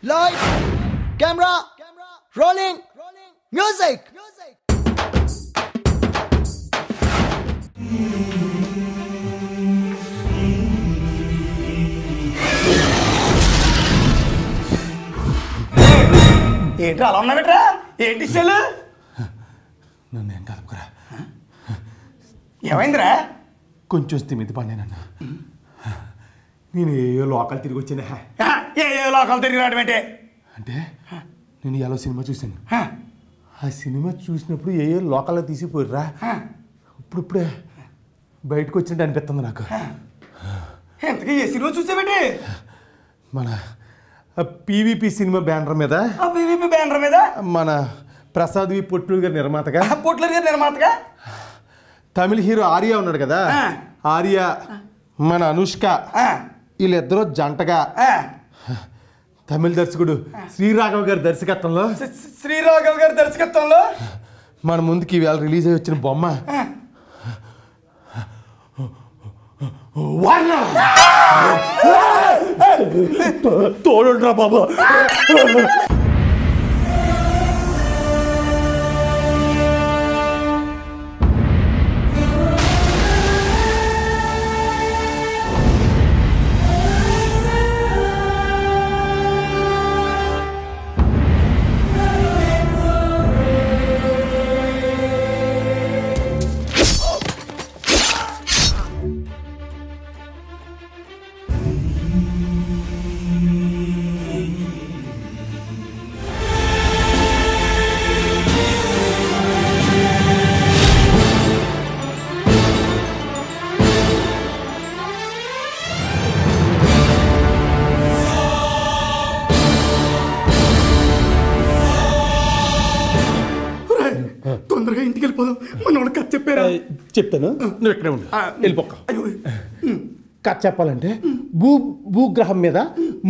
Light, camera, rolling, music. ఏంటి అలా ఉన్నా బెట్రా? ఏంటి ఇష్టాలు? నన్ను ఏం కలుపుకురా. ఏమైందిరా? కొంచెం స్థిమితి పడినానన్నా. నేను ఏ లోకల్ తిరిగి వచ్చినా. ఏ లోకాలు తిరిగి రావడం ఏంటి? అంటే నేను ఎలా సినిమా చూశాను. ఆ సినిమా చూసినప్పుడు ఏ లోకల్లో తీసిపోయిర్రా. ఇప్పుడిప్పుడే బయటకు వచ్చినట్టు అనిపిస్తుంది నాకు. ఎంతకీ ఏ సినిమా చూసావేంటి? మన పీవీపీ సినిమా బ్యానర్ మీద, పీవీపీ బ్యానర్ మీద మన ప్రసాద్ వి పొట్లూరు గారి నిర్మాతగా, పొట్లూరు గారి నిర్మాతగా తమిళ హీరో ఆర్య ఉన్నాడు కదా, ఆర్య, మన అనుష్క, వీళ్ళిద్దరూ జంటగా తమిళ దర్శకుడు శ్రీరాఘవ్ గారి దర్శకత్వంలో మన ముందుకి ఇవాళ రిలీజ్ అయ్యి వచ్చిన బొమ్మ తోడుండ్రా బాబా. తొందరగా ఇంటికి వెళ్ళిపోదాం. మన కథ చెప్పారా? చెప్తాను, నువ్వు ఇక్కడే ఉండు. వెళ్ళిపోక కథ చెప్పాలంటే భూగ్రహం మీద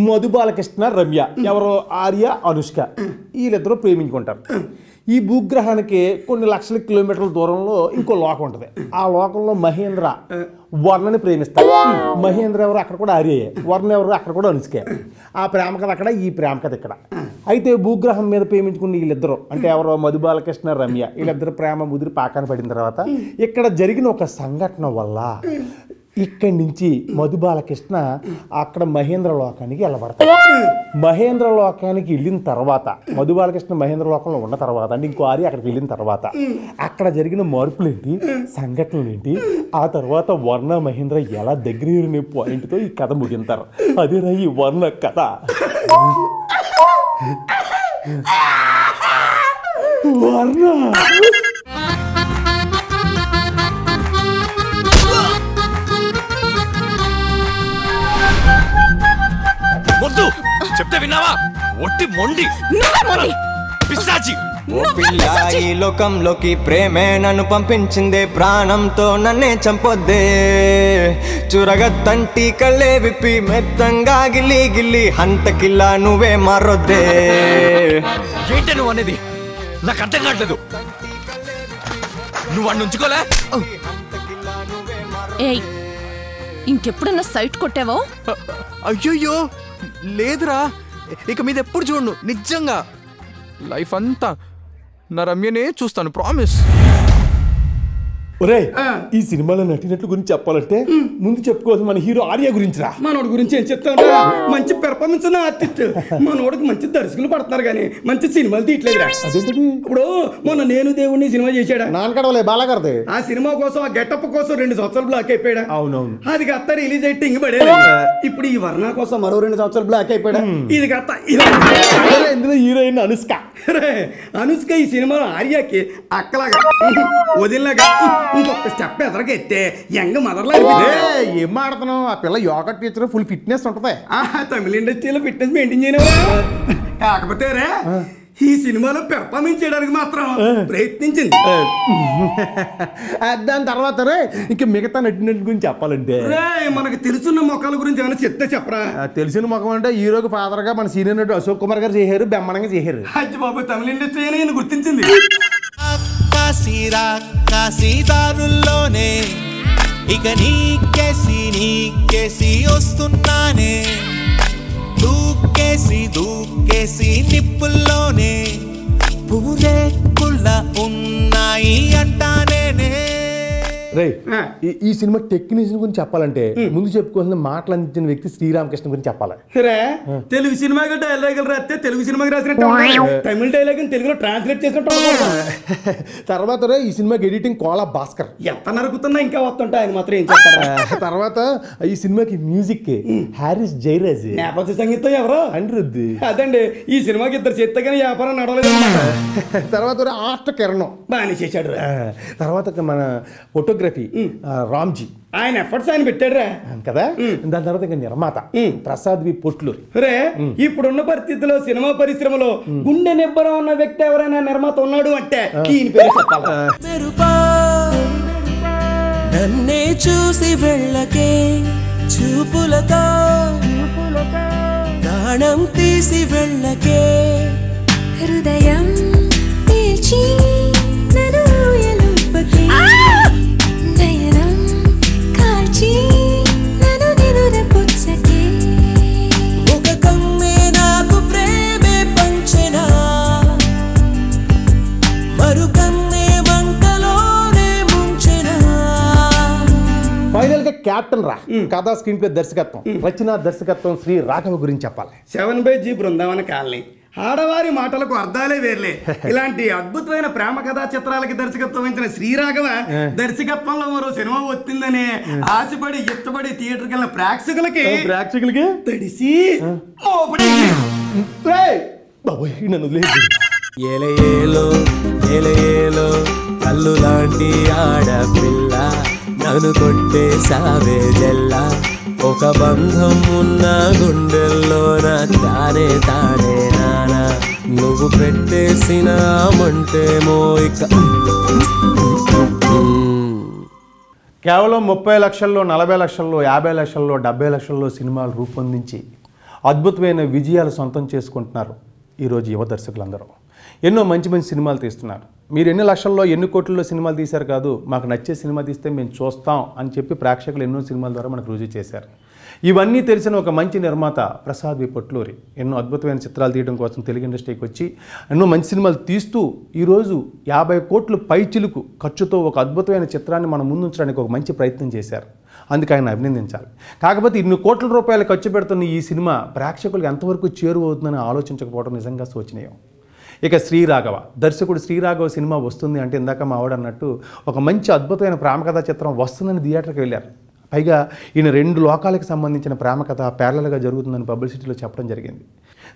మధుబాలకృష్ణ, రమ్య, ఎవరో ఆర్య, అనుష్క, వీళ్ళిద్దరూ ప్రేమించుకుంటారు. ఈ భూగ్రహానికి కొన్ని లక్షల కిలోమీటర్ల దూరంలో ఇంకో లోకం ఉంటుంది. ఆ లోకంలో మహేంద్ర వర్ణని ప్రేమిస్తారు. మహేంద్ర ఎవరు అక్కడ కూడా ఆర్యే, వర్ణ ఎవరు అక్కడ కూడా అనుష్కే. ఆ ప్రేమ కథ అక్కడ, ఈ ప్రేమ కథ ఇక్కడ. అయితే భూగ్రహం మీద ప్రేమించుకున్న వీళ్ళిద్దరూ, అంటే ఎవరో మధుబాలకృష్ణ, రమ్య, వీళ్ళిద్దరు ప్రేమ ముదిరి పాకాన పడిన తర్వాత ఇక్కడ జరిగిన ఒక సంఘటన వల్ల ఇక్కడి నుంచి మధుబాలకృష్ణ అక్కడ మహేంద్ర లోకానికి వెళ్ళబడతాడు. మహేంద్ర లోకానికి వెళ్ళిన తర్వాత, మధుబాలకృష్ణ మహేంద్ర లోకంలో ఉన్న తర్వాత, అంటే ఇంకో ఆర్య అక్కడికి వెళ్ళిన తర్వాత అక్కడ జరిగిన మార్పులు ఏంటి, సంఘటనలు ఏంటి, ఆ తర్వాత వర్ణ మహేంద్ర ఎలా దగ్గర పాయింట్తో ఈ కథ ముగింతారు. అదేనా ఈ వర్ణ కథ. వర్ణ మొద్దు చెప్తే విన్నావా? ఒట్టి మొండి పిశాచి. ఓ పిల్ల, ఈ లోకంలోకి ప్రేమే నన్ను పంపించిందే, ప్రాణంతో నన్నే చంపొద్దే. చురగత్తంటి కళ్ళే విప్పి మెత్తంగా గిల్లి గిల్లి హంతకిల్లా నువ్వే మారొద్దే. ఏంటి నువ్వు అనేది? నాకు అర్థం కావట్లేదు. నువ్వు వాడిని ఉంచుకోలే? ఏయ్, ఇంకెప్పుడన్నా సైట్ కొట్టావో? అయ్యో లేదురా, ఇక మీద ఎప్పుడు చూడను. నిజంగా లైఫ్ అంతా నా రమ్యనే చూస్తాను, ప్రామిస్. ఒరే, ఈ సినిమాలో నటినట్లు గురించి చెప్పాలంటే ముందు చెప్పుకోవచ్చు మన హీరో ఆర్య గురించి రా. మనోడి గురించి ఏం చెప్తాను? మంచి పెర్ఫార్మెన్స్ ఉన్న ఆర్టిస్ట్. మనోడికి మంచి దర్శకులు పడుతున్నారు కానీ మంచి సినిమాలు తీయట్లేదు. అదేంటది? ఇప్పుడు మొన్న నేను దేవుడిని సినిమా చేశాడా? నాన్నకడవలే బాలాగారిది. ఆ సినిమా కోసం, ఆ గెటప్ కోసం 2 సంవత్సరాలు బ్లాక్ అయిపోయాడా? అవునవును. అది కత్త రిలీజ్ అయితే ఇంక పడేది. ఇప్పుడు ఈ వర్ణ కోసం మరో 2 సంవత్సరాలు బ్లాక్ అయిపోయాడా? ఇది కత్త. ఇందులో హీరోయిన్ అనుష్క. అనుష్క ఈ సినిమాలో ఆర్యకి అక్కలాగా, వదిలిలాగా ఇంకొక స్టెప్ ఎదరగా ఎత్తే యంగ్ మదర్లా. ఏం ఆడుతున్నావు? ఆ పిల్ల యోగా టీచర్, ఫుల్ ఫిట్నెస్ ఉంటది. తమిళ ఇండస్ట్రీలో ఫిట్నెస్ మెయింటైన్ చేయలేవా? కాకపోతే రే, ఈ సినిమాలో పెర్ఫార్మెన్స్ చేయడానికి మాత్రం ప్రయత్నించింది. దాని తర్వాత ఇంక మిగతా నటినట్టు గురించి చెప్పాలంటే మనకు తెలుసున్న మొక్కల గురించి ఏమైనా చెప్తే చెప్పరా? తెలిసిన ముఖం అంటే హీరోకి ఫాదర్ గా మన సీనియర్ నటుడు అశోక్ కుమార్ గారు చేశారు, బ్రహ్మాండంగా చేశారు. అజ్జి బాబు, తమిళ ఇండస్ట్రీ అని గుర్తించింది. కాశీదారుల్లోనే ఇక నీకేసి వస్తున్నానే దూకేసి రే ఈ సినిమా టెక్నీషియన్ గురించి చెప్పాలంటే ముందు చెప్పుకోవాల్సిన మాటలు అందించిన వ్యక్తి శ్రీరామకృష్ణ గురించి చెప్పాలి. రే తెలుగు సినిమాకి డైలాగులు రాస్తే తెలుగు సినిమాకి రాసినట్టు తమిళ డైలాగ్ తెలుగులో ట్రాన్స్లేట్ చేసినట్టు తర్వాత ఈ సినిమాకి ఎడిటింగ్ కోలా భాస్కర్. ఎంత నరుకుతున్నా ఇంకా వస్తుంటా ఆయన మాత్రం ఏం చేస్తారు. తర్వాత ఈ సినిమాకి మ్యూజిక్ హారిస్ జయరాజ్. నేపథ్య సంగీతం ఎవరు? అనిరుద్ధ్. అదండి ఈ సినిమాకి ఇద్దరు చేస్తే కానీ వ్యాపారం నడవలేదు. తర్వాత ఆర్ట్ కిరణం బాగానే చేశాడు. తర్వాత మన ఫోటోగ్రఫీ రామ్జీ. ఆయన ఎఫర్ట్స్ ఆయన పెట్టాడు రా కదా. దాని తర్వాత ఇంకా నిర్మాత ప్రసాద్ వి పొట్లూరి. రే ఇప్పుడున్న పరిస్థితిలో సినిమా పరిశ్రమలో గుండె నిబ్బరం ఉన్న వ్యక్తి ఎవరైనా నిర్మాత ఉన్నాడు అంటే ఈయన పేరు చెప్పాలి. నన్నే చూసి వెళ్ళకే చూపులతో ప్రాణం తీసి వెళ్ళకే హృదయం తీర్చి నన్ను ఎలుపకే నయనం కాల్చి నన్ను నిరురపుచ్చకే ఒక కమ్మే నాకు ప్రేమే పంచెనా మరు కన్నే మంటలోనే ముంచెనా. ఫైనల్ గా క్యాప్టెన్ రా కథా స్క్రీన్ ప్లే దర్శకత్వం రచన దర్శకత్వం శ్రీ రాఘవ గురించి చెప్పాలి. 7/G Brindavana colony. ఆడవారి మాటలకు అర్థాలే వేర్లే. ఇలాంటి అద్భుతమైన ప్రేమ కథా చిత్రాలకి దర్శకత్వం వహించిన శ్రీరాఘవ దర్శకత్వంలో మరో సినిమా వచ్చిందని ఆశపడి ఇష్టపడి థియేటర్కి వెళ్ళిన ప్రేక్షకులకి తడిసి నన్ను ఏలయేలో ఏలయేలో కళ్ళు లాంటి ఆడపిల్ల నన్ను కొట్టేసావే జల్లా ఒక బంధం ఉన్న గుండెల్లోన తానే తానే నానా నువ్వు పెట్టేసిన మంటేమో ఇక. కేవలం 30 లక్షల్లో 40 లక్షల్లో 50 లక్షల్లో 70 లక్షల్లో సినిమాలు రూపొందించి అద్భుతమైన విజయాలు సొంతం చేసుకుంటున్నారు ఈరోజు యువ దర్శకులందరూ. ఎన్నో మంచి మంచి సినిమాలు తీస్తున్నారు. మీరు ఎన్ని లక్షల్లో ఎన్ని కోట్లలో సినిమాలు తీశారు కాదు, మాకు నచ్చే సినిమా తీస్తే మేము చూస్తాం అని చెప్పి ప్రేక్షకులు ఎన్నో సినిమాల ద్వారా మనకు రుజువు చేశారు. ఇవన్నీ తెలిసిన ఒక మంచి నిర్మాత ప్రసాద్ వి పొట్లూరి ఎన్నో అద్భుతమైన చిత్రాలు తీయడం కోసం తెలుగు ఇండస్ట్రీకి వచ్చి ఎన్నో మంచి సినిమాలు తీస్తూ ఈరోజు 50 కోట్ల పైచిలుకు ఖర్చుతో ఒక అద్భుతమైన చిత్రాన్ని మన ముందుంచడానికి ఒక మంచి ప్రయత్నం చేశారు. అందుకే ఆయన అభినందించాలి. కాకపోతే ఇన్ని కోట్ల రూపాయలు ఖర్చు పెడుతున్న ఈ సినిమా ప్రేక్షకులకు ఎంతవరకు చేరువవుతుందని ఆలోచించకపోవడం నిజంగా శోచనీయం. ఇక శ్రీరాఘవ దర్శకుడు శ్రీరాఘవ సినిమా వస్తుంది అంటే ఇందాక మా ఆవిడ అన్నట్టు ఒక మంచి అద్భుతమైన ప్రేమ కథా చిత్రం వస్తుందని థియేటర్కి వెళ్ళారు. పైగా ఈయన 2 లోకాలకు సంబంధించిన ప్రేమ కథ ప్యారలల్గా జరుగుతుందని పబ్లిసిటీలో చెప్పడం జరిగింది.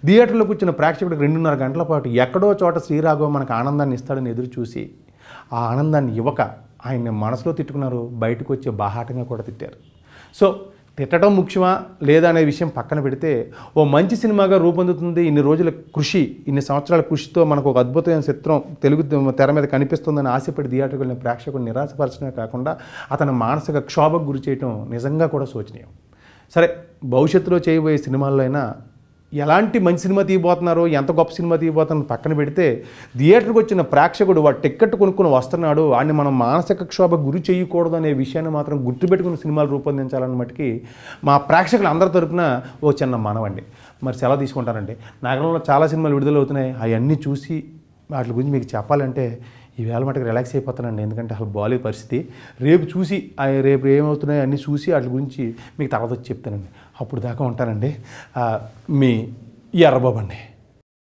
థియేటర్లో కూర్చున్న ప్రేక్షకుడికి 2.5 గంటల పాటు ఎక్కడో చోట శ్రీరాఘవ మనకు ఆనందాన్ని ఇస్తాడని ఎదురు చూసి ఆ ఆనందాన్ని ఇవ్వక ఆయన్ని మనసులో తిట్టుకున్నారు, బయటకు వచ్చే బాహాటంగా కూడా తిట్టారు. సో తిట్టడం ముఖ్యమా లేదా అనే విషయం పక్కన పెడితే ఓ మంచి సినిమాగా రూపొందుతుంది. ఇన్ని రోజుల కృషి, ఇన్ని సంవత్సరాల కృషితో మనకు ఒక అద్భుతమైన చిత్రం తెలుగు తెర మీద కనిపిస్తుందని ఆశపడి థియేటర్కి వెళ్ళిన ప్రేక్షకులు నిరాశపరచడమే కాకుండా అతని మానసిక క్షోభకు గురి చేయడం నిజంగా కూడా శోచనీయం. సరే, భవిష్యత్తులో చేయబోయే సినిమాల్లో అయినా ఎలాంటి మంచి సినిమా తీయబోతున్నారో ఎంత గొప్ప సినిమా తీయబోతున్నారో పక్కన పెడితే థియేటర్కి వచ్చిన ప్రేక్షకుడు వాడు టికెట్ కొనుక్కుని వస్తున్నాడు, వాడిని మనం మానసిక క్షోభ గురి చేయకూడదు అనే విషయాన్ని మాత్రం గుర్తుపెట్టుకుని సినిమాలు రూపొందించాలని మటుకి మా ప్రేక్షకులు అందరి తరపున ఓ చిన్న మనవండి. మరి సెలవు తీసుకుంటానండి. నగరంలో చాలా సినిమాలు విడుదలవుతున్నాయి. అవన్నీ చూసి వాటి గురించి మీకు చెప్పాలంటే ఈవేళ మటుకు రిలాక్స్ అయిపోతానండి. ఎందుకంటే అసలు బాగాలేదు పరిస్థితి. రేపు చూసి రేపు ఏమవుతున్నాయో అన్నీ చూసి వాటి గురించి మీకు తర్వాత వచ్చి చెప్తానండి. అప్పుడు దాకా ఉంటానండి. మీ ఎర్రబాబు అండి.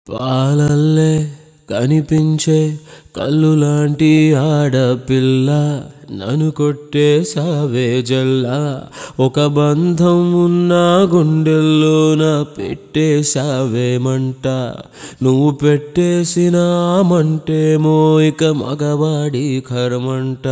పాలల్లే కనిపించే కళ్ళు లాంటి ఆడపిల్ల నన్ను కొట్టేసావే జల్లా ఒక బంధం ఉన్న గుండెల్లోన పెట్టేసావే మంట నువ్వు పెట్టేసిన మంటేమో ఇక మగవాడి కర్మంట.